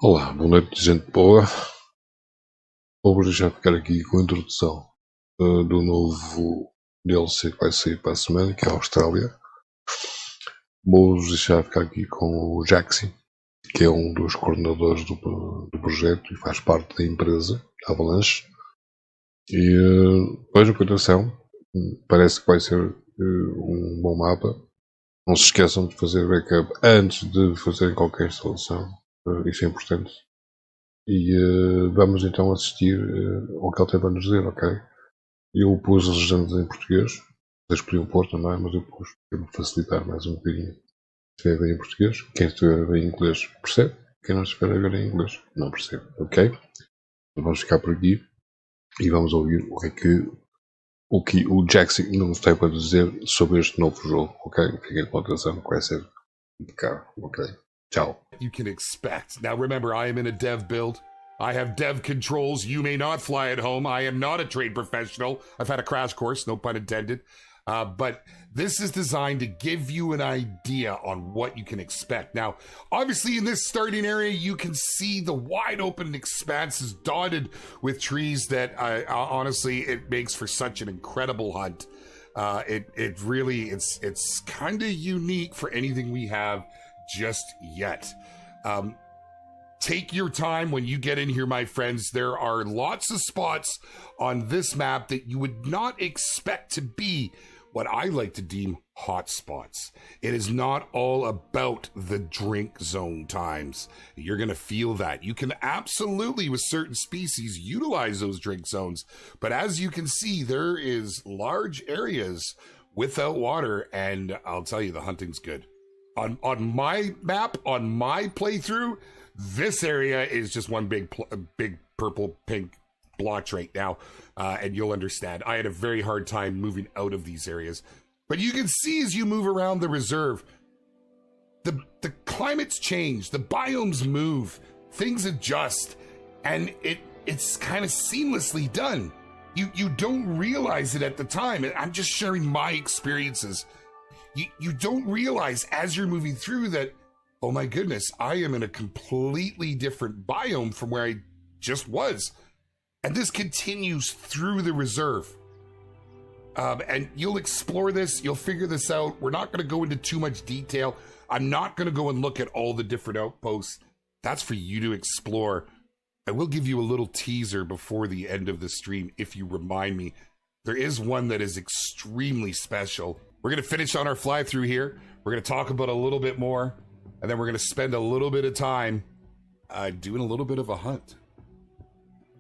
Olá, boa noite, gente boa. Vou deixar ficar aqui com a introdução do novo DLC que vai sair para a semana, que é a Austrália. Vou deixar ficar aqui com o Jaxi, que é um dos coordenadores do projeto e faz parte da empresa, da Avalanche. E vejam com atenção, parece que vai ser um bom mapa. Não se esqueçam de fazer backup antes de fazerem qualquer instalação, isso é importante. E vamos então assistir ao que ele tem para nos dizer, ok? Eu pus as legendas em português, vocês podiam pôr também, mas eu pus para me facilitar mais um bocadinho. Se estiver bem em português, quem estiver bem em inglês percebe, quem não estiver a ver em inglês não percebe, ok? Então vamos ficar por aqui e vamos ouvir o que o Jackson nos tem para dizer sobre este novo jogo, ok? Fiquem com atenção que vai ser impecável, ok? Ciao. You can expect. Now remember, I am in a dev build. I have dev controls. You may not fly at home. I am not a trained professional. I've had a crash course, no pun intended. But this is designed to give you an idea on what you can expect. Now, obviously in this starting area, you can see the wide open expanses dotted with trees that honestly, it makes for such an incredible hunt. It really, it's kind of unique for anything we have just yet. Take your time when you get in here, my friends. There are lots of spots on this map that you would not expect to be what I like to deem hot spots. It is not all about the drink zone times. You're going to feel that. You can absolutely, with certain species, utilize those drink zones. But as you can see, there is large areas without water, and I'll tell you, the hunting's good. On my map, on my playthrough, this area is just one big purple pink blotch right now, and you'll understand. I had a very hard time moving out of these areas, but you can see as you move around the reserve, the climates change, the biomes move, things adjust, and it's kind of seamlessly done. You don't realize it at the time, and I'm just sharing my experiences. You don't realize as you're moving through that, oh my goodness, I am in a completely different biome from where I just was. And this continues through the reserve. And you'll explore this, you'll figure this out. We're not going to go into too much detail. I'm not going to go and look at all the different outposts. That's for you to explore. I will give you a little teaser before the end of the stream if you remind me. There is one that is extremely special. We're going to finish on our fly through here. We're going to talk about a little bit more, and then we're going to spend a little bit of time doing a little bit of a hunt.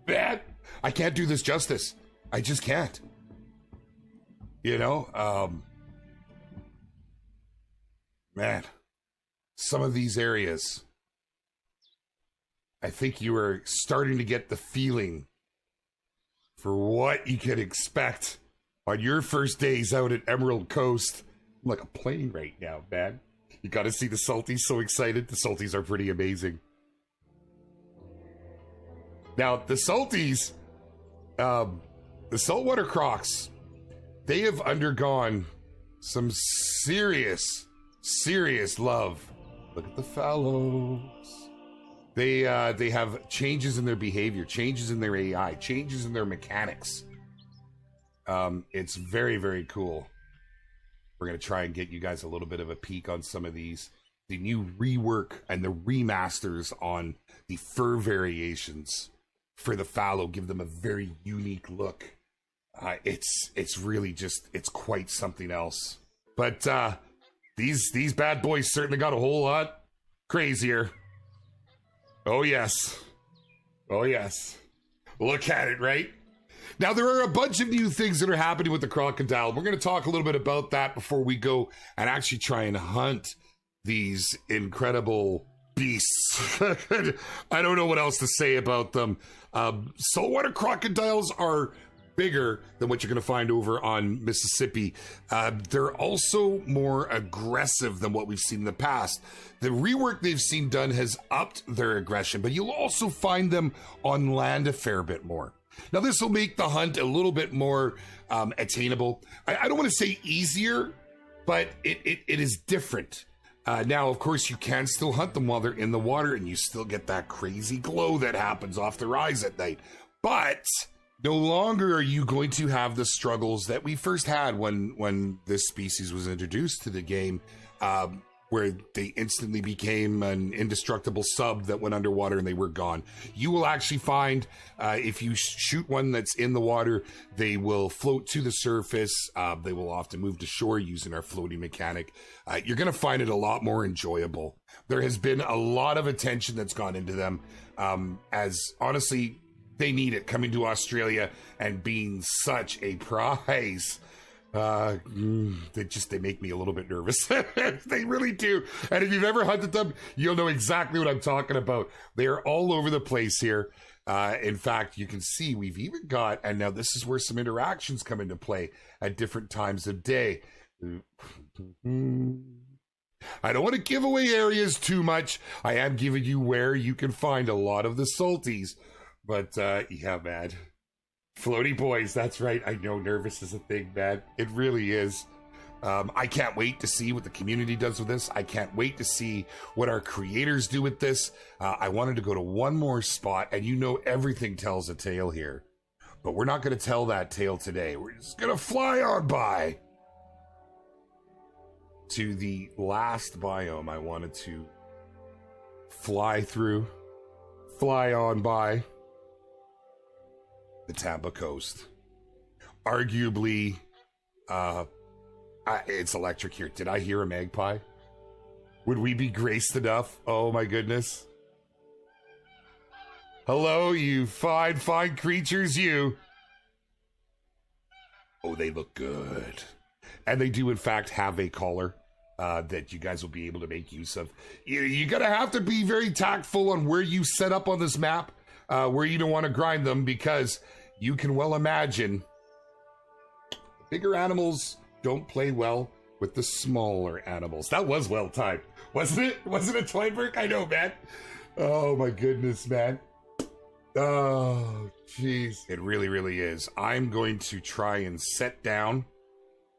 Man, I can't do this justice. I just can't. You know, man, some of these areas, I think you are starting to get the feeling for what you can expect on your first days out at Emerald Coast. I'm like a plane right now, man. You got to see the salties. So excited. The salties are pretty amazing. Now, the salties, the saltwater crocs, they have undergone some serious love. Look at the fallows. They have changes in their behavior, changes in their AI, changes in their mechanics. It's very, very cool. We're going to try and get you guys a little bit of a peek on some of these. The new rework and the remasters on the fur variations for the fallow give them a very unique look. It's really just, it's quite something else. But these bad boys certainly got a whole lot crazier. Oh yes. Oh yes. Look at it, right? Now, there are a bunch of new things that are happening with the crocodile. We're going to talk a little bit about that before we go and actually try and hunt these incredible beasts. I don't know what else to say about them. Saltwater crocodiles are bigger than what you're going to find over on Mississippi. They're also more aggressive than what we've seen in the past. The rework they've seen done has upped their aggression, but you'll also find them on land a fair bit more. Now, this will make the hunt a little bit more attainable. I don't want to say easier, but it is different. Now, of course, you can still hunt them while they're in the water, and you still get that crazy glow that happens off their eyes at night. But no longer are you going to have the struggles that we first had when this species was introduced to the game, where they instantly became an indestructible sub that went underwater and they were gone. You will actually find, if you shoot one that's in the water, they will float to the surface. They will often move to shore using our floating mechanic. You're going to find it a lot more enjoyable. There has been a lot of attention that's gone into them, as honestly, they need it coming to Australia and being such a prize. They make me a little bit nervous. They really do. And if you've ever hunted them, you'll know exactly what I'm talking about. They are all over the place here. In fact, you can see we've even got, and now this is where some interactions come into play at different times of day. I don't want to give away areas too much. I am giving you where you can find a lot of the salties. But, yeah, man. Floaty boys, that's right. I know nervous is a thing, man. It really is. I can't wait to see what the community does with this. I can't wait to see what our creators do with this. I wanted to go to one more spot, and you know everything tells a tale here. But we're not going to tell that tale today. We're just going to fly on by to the last biome I wanted to fly on by. The Tampa coast. Arguably, it's electric here. Did I hear a magpie? Would we be graced enough? Oh my goodness. Hello, you fine creatures, you. Oh, they look good. And they do, in fact, have a collar that you guys will be able to make use of. You're going to have to be very tactful on where you set up on this map, where you don't want to grind them, because you can well imagine bigger animals don't play well with the smaller animals. That was well timed, wasn't it? Wasn't it, Tweinberg? I know, man. Oh my goodness, man. Oh, jeez. It really, really is. I'm going to try and set down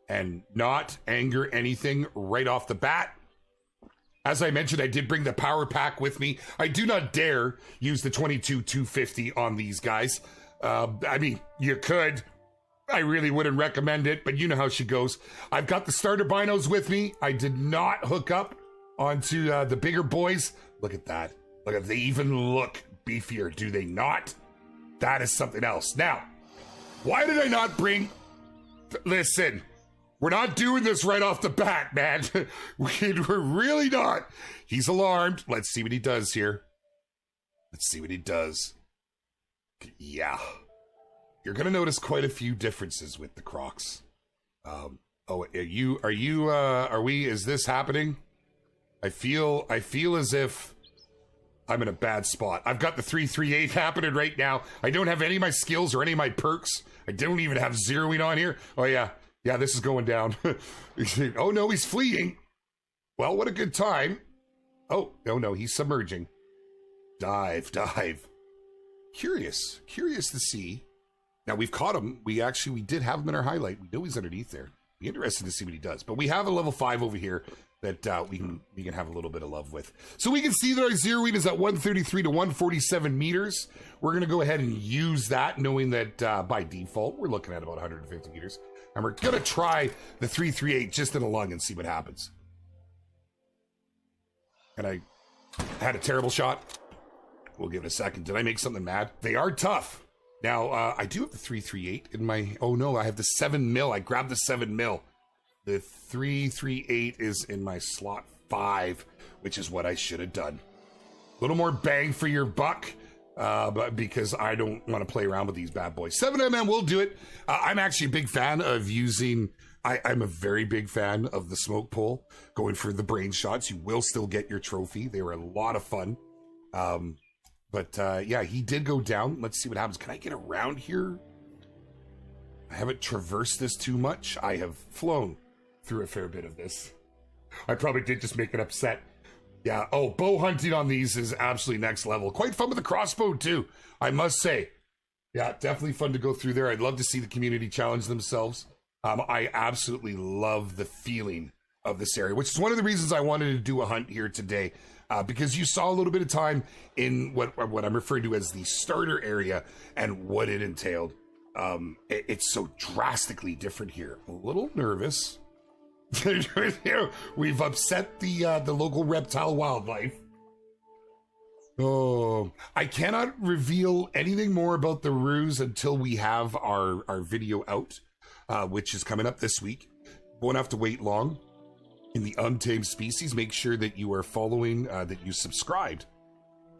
and not anger anything right off the bat. As I mentioned, I did bring the power pack with me. I do not dare use the 22-250 on these guys. I mean, you could. I really wouldn't recommend it, but you know how she goes. I've got the starter binos with me. I did not hook up onto the bigger boys. Look at that. Look at, they even look beefier, do they not? That is something else. Now, why did I not bring... Listen, we're not doing this right off the bat, man. We're really not. He's alarmed. Let's see what he does here. Let's see what he does. Yeah. You're going to notice quite a few differences with the Crocs. Is this happening? I feel as if I'm in a bad spot. I've got the 338 happening right now. I don't have any of my skills or any of my perks. I don't even have zeroing on here. Oh yeah. Yeah, this is going down. Oh no, he's fleeing. Well, what a good time. Oh, no, he's submerging. Dive. Curious to see. Now, we've caught him. We did have him in our highlight. We know he's underneath there. Be interested to see what he does. But we have a level 5 over here that we can have a little bit of love with. So we can see that our zeroing is at 133 to 147 meters. We're going to go ahead and use that, knowing that by default, we're looking at about 150 meters. And we're going to try the 338 just in a lung and see what happens. And I had a terrible shot. We'll give it a second. Did I make something mad? They are tough. Now, I do have the 338 in my... Oh, no, I have the 7mm. I grabbed the 7mm. The 338 is in my slot 5, which is what I should have done. A little more bang for your buck, but because I don't want to play around with these bad boys. 7mm will do it. I'm actually a big fan of using... I'm a very big fan of the smoke pole. Going for the brain shots. You will still get your trophy. They were a lot of fun. But yeah, he did go down. Let's see what happens. Can I get around here? I haven't traversed this too much. I have flown through a fair bit of this. I probably did just make it upset. Yeah, oh, bow hunting on these is absolutely next level. Quite fun with the crossbow too, I must say. Yeah, definitely fun to go through there. I'd love to see the community challenge themselves. I absolutely love the feeling of this area, which is one of the reasons I wanted to do a hunt here today, because you saw a little bit of time in what I'm referring to as the starter area and what it entailed. It's so drastically different here. A little nervous. We've upset the local reptile wildlife. Oh, I cannot reveal anything more about the ruse until we have our video out, which is coming up this week. Won't have to wait long. In the Untamed Species, make sure that you are following, that you subscribed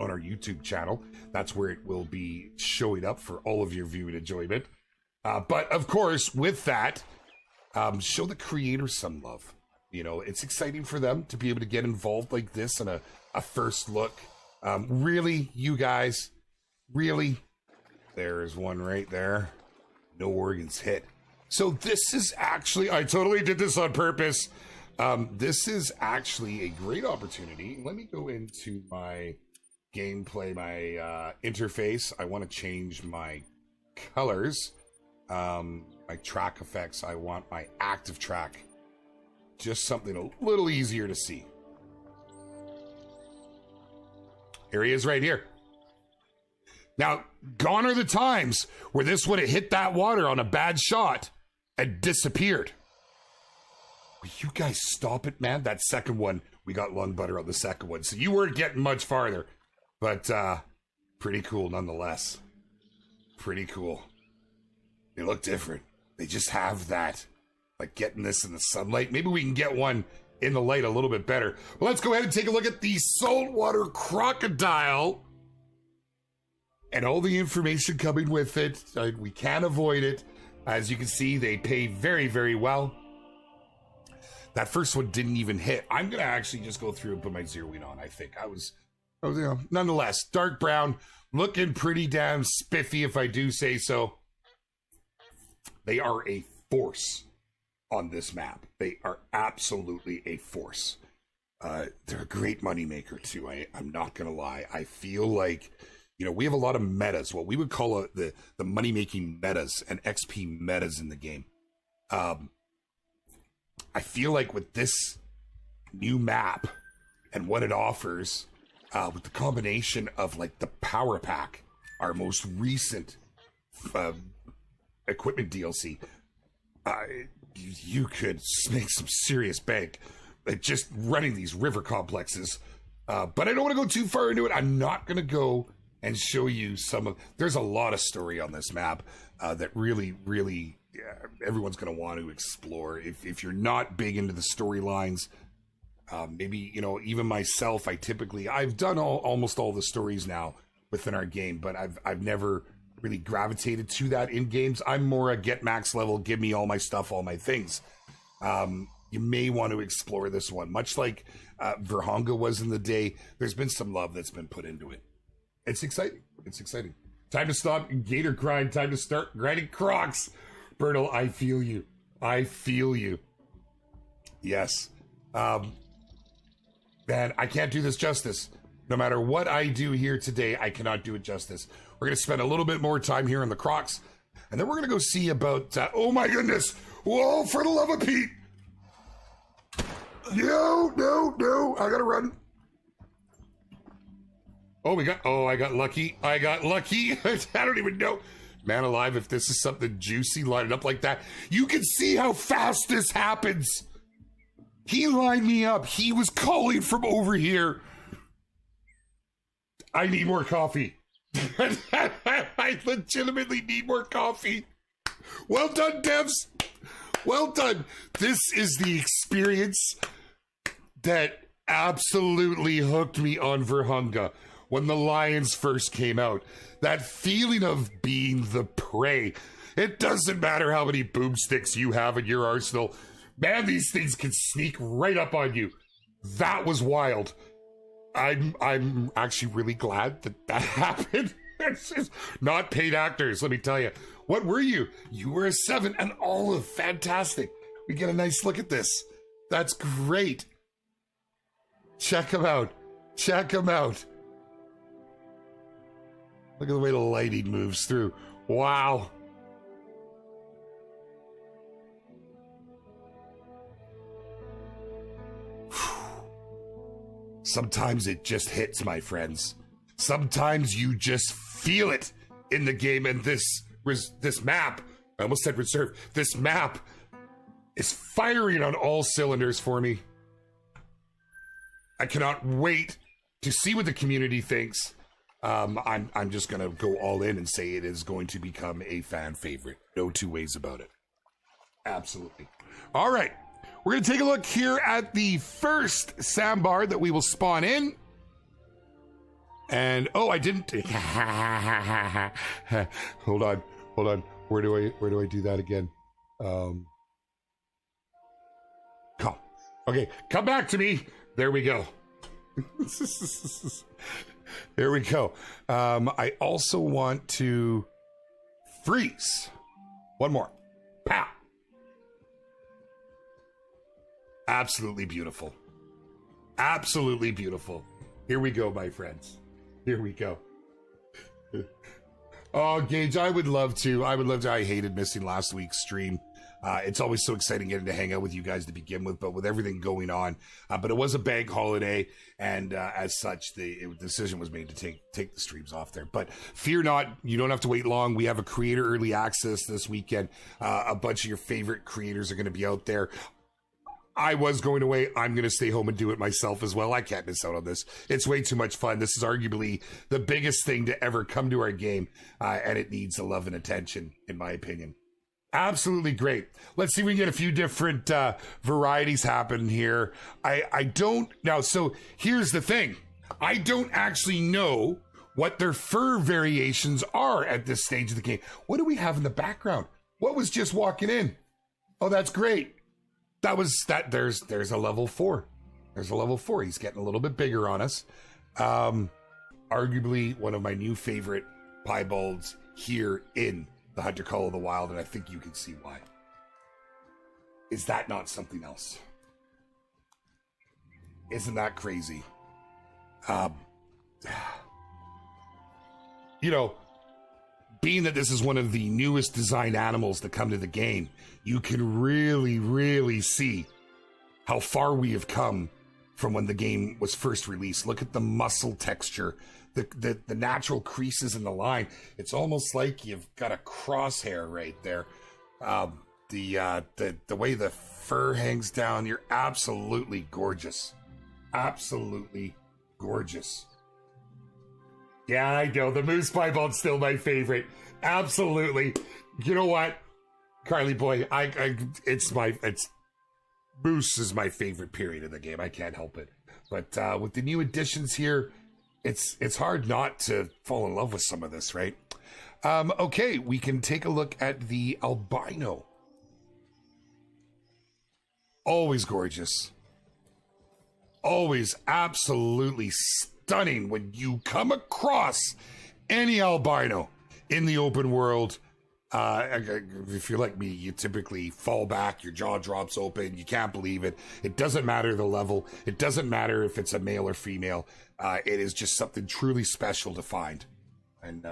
on our YouTube channel. That's where it will be showing up for all of your viewing enjoyment. But of course, with that, show the creators some love. You know, it's exciting for them to be able to get involved like this and a first look. Really, you guys, really? There's one right there. No organs hit. So this is actually, I totally did this on purpose. This is actually a great opportunity. Let me go into my gameplay, my interface. I want to change my colors, my track effects. I want my active track. Just something a little easier to see. Here he is right here. Now, gone are the times where this would have hit that water on a bad shot and disappeared. Will you guys stop it, man? That second one, we got lung butter on the second one, so you weren't getting much farther. But pretty cool nonetheless. Pretty cool. They look different. They just have that. Like getting this in the sunlight. Maybe we can get one in the light a little bit better. Well, let's go ahead and take a look at the saltwater crocodile and all the information coming with it. We can't avoid it. As you can see, they pay very, very well. That first one didn't even hit. I'm going to actually just go through and put my zeroing on, I think. I was, you know, nonetheless, dark brown, looking pretty damn spiffy if I do say so. They are a force on this map. They are absolutely a force. They're a great moneymaker too. I'm not gonna lie. I feel like, you know, we have a lot of metas, what we would call the money-making metas and XP metas in the game. I feel like with this new map and what it offers, with the combination of like the power pack, our most recent equipment DLC, you could make some serious bank just running these river complexes. But I don't want to go too far into it. I'm not going to go and show you some of... There's a lot of story on this map that really, really everyone's going to want to explore. If you're not big into the storylines, maybe, you know, even myself, I've done almost all the stories now within our game, but I've never really gravitated to that in games. I'm more a get max level, give me all my stuff, all my things. You may want to explore this one, much like Virhonga was in the day. There's been some love that's been put into it. It's exciting. It's exciting. Time to stop gator grind. Time to start grinding crocs. Bertle, I feel you. I feel you. Yes. Man, I can't do this justice. No matter what I do here today, I cannot do it justice. We're going to spend a little bit more time here on the crocs, and then we're going to go see about... oh my goodness! Whoa, for the love of Pete! No! I gotta run. I got lucky. I don't even know. Man alive, if this is something juicy lining up like that, you can see how fast this happens. He lined me up. He was calling from over here. I need more coffee. I legitimately need more coffee. Well done, devs. Well done. This is the experience that absolutely hooked me on Virhonga when the lions first came out. That feeling of being the prey. It doesn't matter how many boomsticks you have in your arsenal. Man, these things can sneak right up on you. That was wild. I'm actually really glad that happened. It's just not paid actors, let me tell you. What were you? You were a 7, an olive. Fantastic. We get a nice look at this. That's great. Check them out. Check them out. Look at the way the lighting moves through. Wow. Sometimes it just hits, my friends. Sometimes you just feel it in the game, and this map, I almost said reserve, this map is firing on all cylinders for me. I cannot wait to see what the community thinks. I'm just gonna go all in and say it is going to become a fan favorite. No two ways about it. Absolutely. All right, we're gonna take a look here at the first Sambar that we will spawn in. And oh, I didn't. Hold on. Where do I do that again? Come. Okay, come back to me. There we go. There we go. I also want to freeze. One more. Pow. Absolutely beautiful. Absolutely beautiful. Here we go, my friends. Here we go. Oh, Gage, I would love to. I hated missing last week's stream. It's always so exciting getting to hang out with you guys to begin with, but with everything going on. But it was a bank holiday, and as such, the decision was made to take the streams off there. But fear not, you don't have to wait long. We have a creator early access this weekend. A bunch of your favorite creators are going to be out there. I was going away. I'm going to stay home and do it myself as well. I can't miss out on this. It's way too much fun. This is arguably the biggest thing to ever come to our game, and it needs the love and attention, in my opinion. Absolutely great. Let's see if we can get a few different varieties happen here. I don't now. So here's the thing. I don't actually know what their fur variations are at this stage of the game. What do we have in the background? What was just walking in? Oh, that's great. That was that. There's a level 4. There's a level 4. He's getting a little bit bigger on us. Arguably one of my new favorite piebalds here in the Hunter Call of the Wild, and I think you can see why. Is that not something else? Isn't that crazy? You know, being that this is one of the newest design animals that come to the game, you can really, really see how far we have come from when the game was first released. Look at the muscle texture, the natural creases in the line. It's almost like you've got a crosshair right there. The way the fur hangs down, you're absolutely gorgeous. Absolutely gorgeous. Yeah, I know. The moose piebald's still my favorite. Absolutely. You know what, Carly boy, it's moose is my favorite period of the game. I can't help it. But with the new additions here, it's hard not to fall in love with some of this, right? Okay, we can take a look at the albino. Always gorgeous. Always absolutely stunning when you come across any albino in the open world. If you're like me, you typically fall back, your jaw drops open, you can't believe it. It doesn't matter the level. It doesn't matter if it's a male or female. It is just something truly special to find. And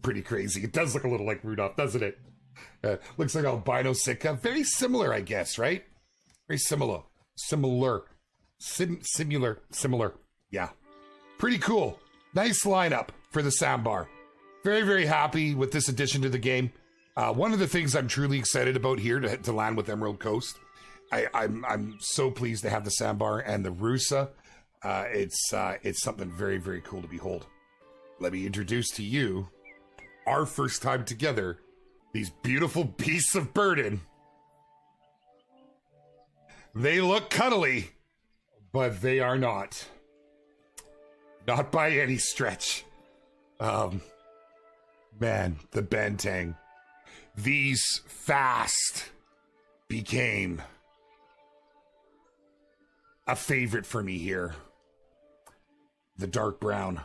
pretty crazy. It does look a little like Rudolph, doesn't it? Looks like albino Sitka. Very similar, I guess, right? Very similar. Similar. Yeah. Pretty cool. Nice lineup for the Sambar. Very, very happy with this addition to the game. One of the things I'm truly excited about here to land with Emerald Coast. I'm so pleased to have the Sambar and the Rusa. It's something very, very cool to behold. Let me introduce to you our first time together, these beautiful beasts of burden. They look cuddly, but they are not. Not by any stretch. Man, the Bentang. These fast became a favorite for me here. The dark brown.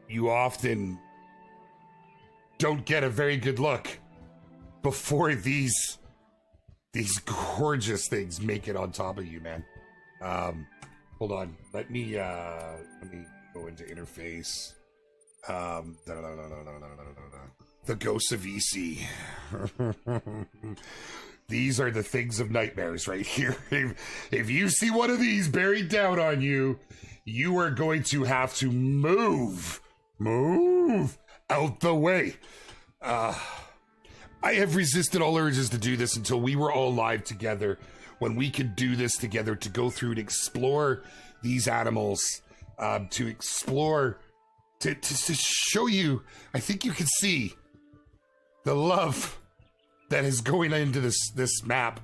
You often don't get a very good look before these gorgeous things make it on top of you, man. Hold on. Let me go into interface. The Ghosts of EC. These are the things of nightmares right here. If you see one of these buried down on you, you are going to have to move out the way. I have resisted all urges to do this until we were all live together, when we could do this together, to go through and explore these animals, to explore, to show you. I think you can see the love that is going into this map.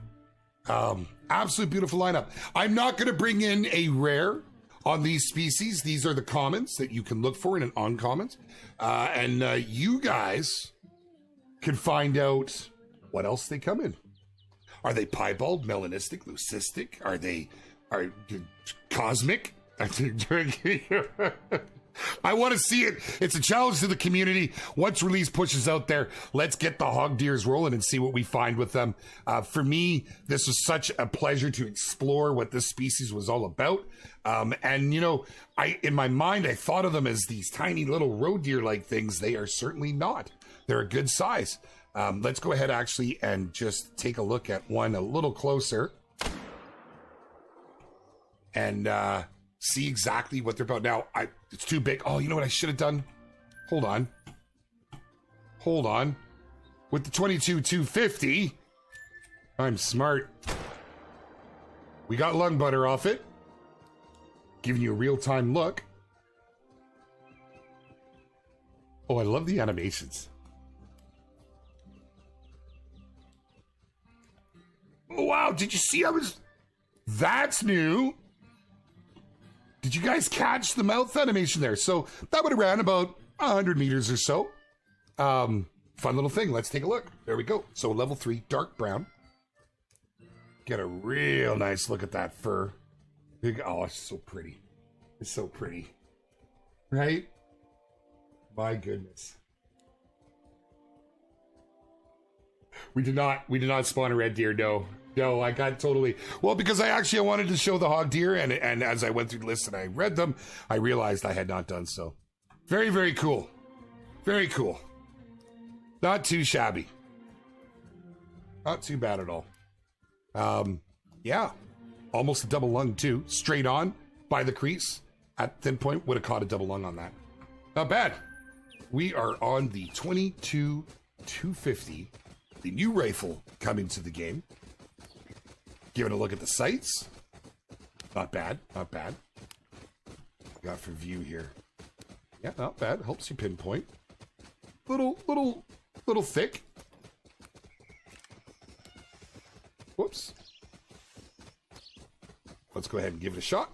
Absolute beautiful lineup. I'm not going to bring in a rare on these species. These are the commons that you can look for in an uncommon. And you guys can find out what else they come in. Are they piebald, melanistic, leucistic? Are cosmic? I want to see it. It's a challenge to the community. Once release pushes out there, let's get the hog deers rolling and see what we find with them. For me, this was such a pleasure to explore what this species was all about. And you know, in my mind, I thought of them as these tiny little roe deer-like things. They are certainly not. They're a good size. Let's go ahead actually and just take a look at one a little closer and see exactly what they're about. Now, it's too big. Oh, you know what I should have done? Hold on. With the 22-250, I'm smart. We got lung butter off it. Giving you a real-time look. Oh, I love the animations. Oh, wow, did you see that's new. Did you guys catch the mouth animation there? So that would have ran about 100 meters or so. Fun little thing. Let's take a look. There we go. So level 3, dark brown. Get a real nice look at that fur. Oh, it's so pretty. It's so pretty. Right? My goodness. We did not spawn a red deer, no. No, I got totally... Well, because I wanted to show the hog deer, and as I went through the list and I read them, I realized I had not done so. Very, very cool. Very cool. Not too shabby. Not too bad at all. Yeah. Almost a double lung, too. Straight on, by the crease. At thin point, would have caught a double lung on that. Not bad. We are on the 22-250. The new rifle coming to the game. Giving a look at the sights. Not bad, not bad. Got for view here. Yeah, not bad. Helps you pinpoint. Little thick. Whoops. Let's go ahead and give it a shot.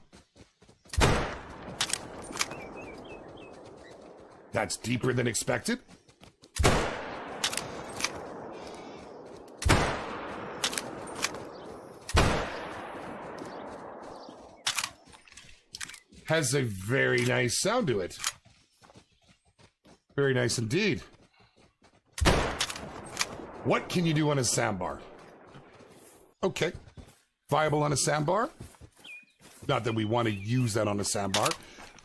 That's deeper than expected. Has a very nice sound to it. Very nice indeed. What can you do on a sambar? Okay. Viable on a sambar? Not that we want to use that on a sambar.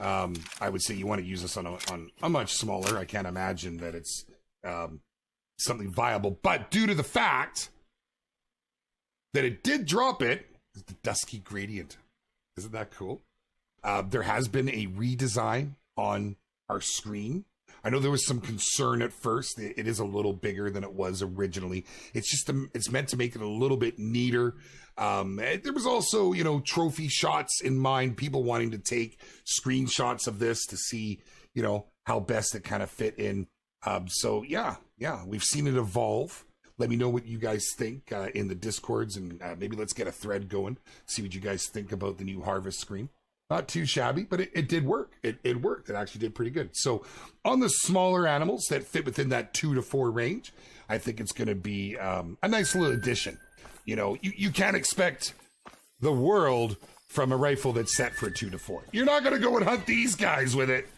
I would say you want to use this on a much smaller. I can't imagine that it's something viable. But due to the fact that it did drop it, the dusky gradient. Isn't that cool? There has been a redesign on our screen. I know there was some concern at first. It is a little bigger than it was originally. It's just it's meant to make it a little bit neater. There was also, you know, trophy shots in mind. People wanting to take screenshots of this to see, you know, how best it kind of fit in. So yeah, we've seen it evolve. Let me know what you guys think in the Discords, and maybe let's get a thread going. See what you guys think about the new Harvest screen. Not too shabby, but it did work. It worked. It actually did pretty good. So on the smaller animals that fit within that 2 to 4 range, I think it's going to be a nice little addition. You know, you can't expect the world from a rifle that's set for 2 to 4. You're not going to go and hunt these guys with it.